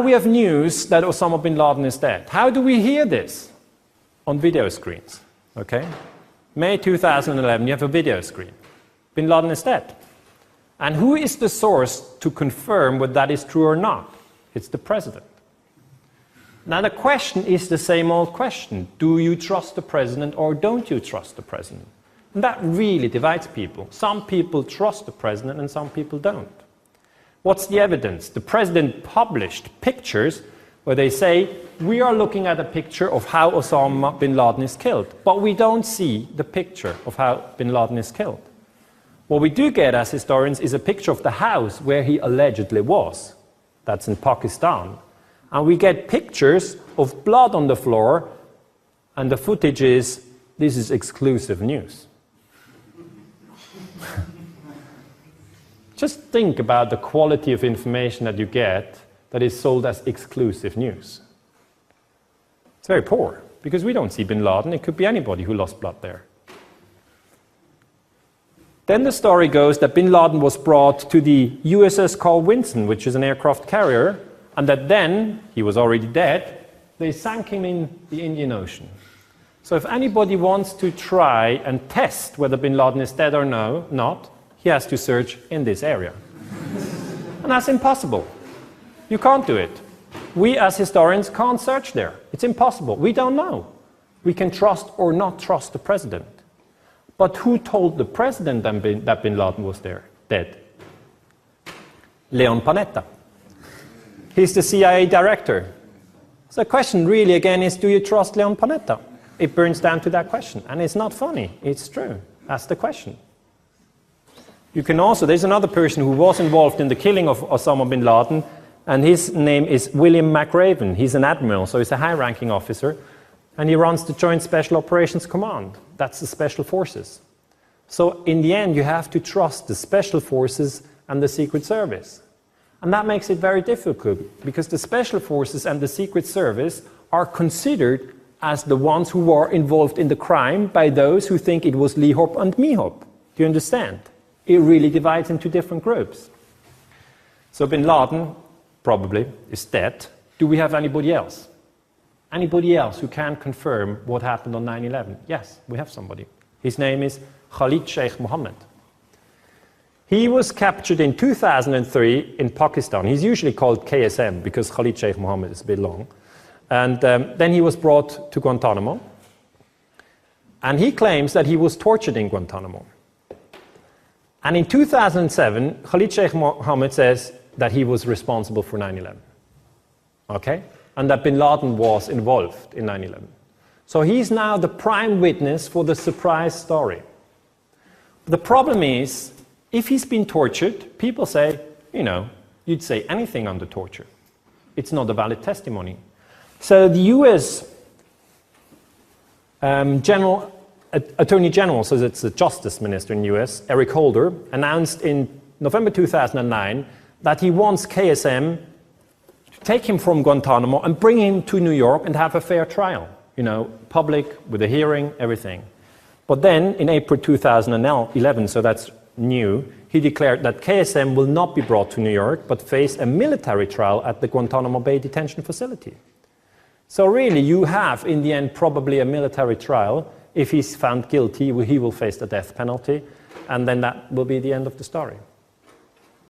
We have news that Osama bin Laden is dead. How do we hear this? On video screens. Okay? May 2011, you have a video screen. Bin Laden is dead. And who is the source to confirm whether that is true or not? It's the president. Now the question is the same old question. Do you trust the president or don't you trust the president? And that really divides people. Some people trust the president and some people don't. What's the evidence? The president published pictures where they say, we are looking at a picture of how Osama bin Laden is killed, but we don't see the picture of how bin Laden is killed. What we do get as historians is a picture of the house where he allegedly was. That's in Pakistan. And we get pictures of blood on the floor, and the footage is, this is exclusive news. Just think about the quality of information that you get that is sold as exclusive news. It's very poor, because we don't see bin Laden. It could be anybody who lost blood there. Then the story goes that bin Laden was brought to the USS Carl Vinson, which is an aircraft carrier, and that then, he was already dead, they sank him in the Indian Ocean. So if anybody wants to try and test whether bin Laden is dead or not, he has to search in this area. And that's impossible. You can't do it. We as historians can't search there. It's impossible. We don't know. We can trust or not trust the president. But who told the president that bin Laden was there, dead? Leon Panetta. He's the CIA director. So the question really again is, do you trust Leon Panetta? It burns down to that question. And it's not funny. It's true. That's the question. You can also, there's another person who was involved in the killing of Osama bin Laden, and his name is William McRaven. He's an admiral, so he's a high-ranking officer, and he runs the Joint Special Operations Command. That's the Special Forces. So in the end, you have to trust the Special Forces and the Secret Service. And that makes it very difficult, because the Special Forces and the Secret Service are considered as the ones who are involved in the crime by those who think it was Lee Hop and Me Hop. Do you understand? It really divides into different groups. So bin Laden, probably, is dead. Do we have anybody else? Anybody else who can confirm what happened on 9/11? Yes, we have somebody. His name is Khalid Sheikh Mohammed. He was captured in 2003 in Pakistan. He's usually called KSM because Khalid Sheikh Mohammed is a bit long. And then he was brought to Guantanamo. And he claims that he was tortured in Guantanamo. And in 2007, Khalid Sheikh Mohammed says that he was responsible for 9/11. Okay? And that bin Laden was involved in 9/11. So he's now the prime witness for the surprise story. The problem is, if he's been tortured, people say, you know, you'd say anything under torture. It's not a valid testimony. So the US Attorney General, so it's the Justice Minister in the US, Eric Holder, announced in November 2009 that he wants KSM to take him from Guantanamo and bring him to New York and have a fair trial. You know, public, with a hearing, everything. But then, in April 2011, so that's new, he declared that KSM will not be brought to New York, but face a military trial at the Guantanamo Bay detention facility. So really, you have, in the end, probably a military trial. If he's found guilty, he will face the death penalty, and then that will be the end of the story.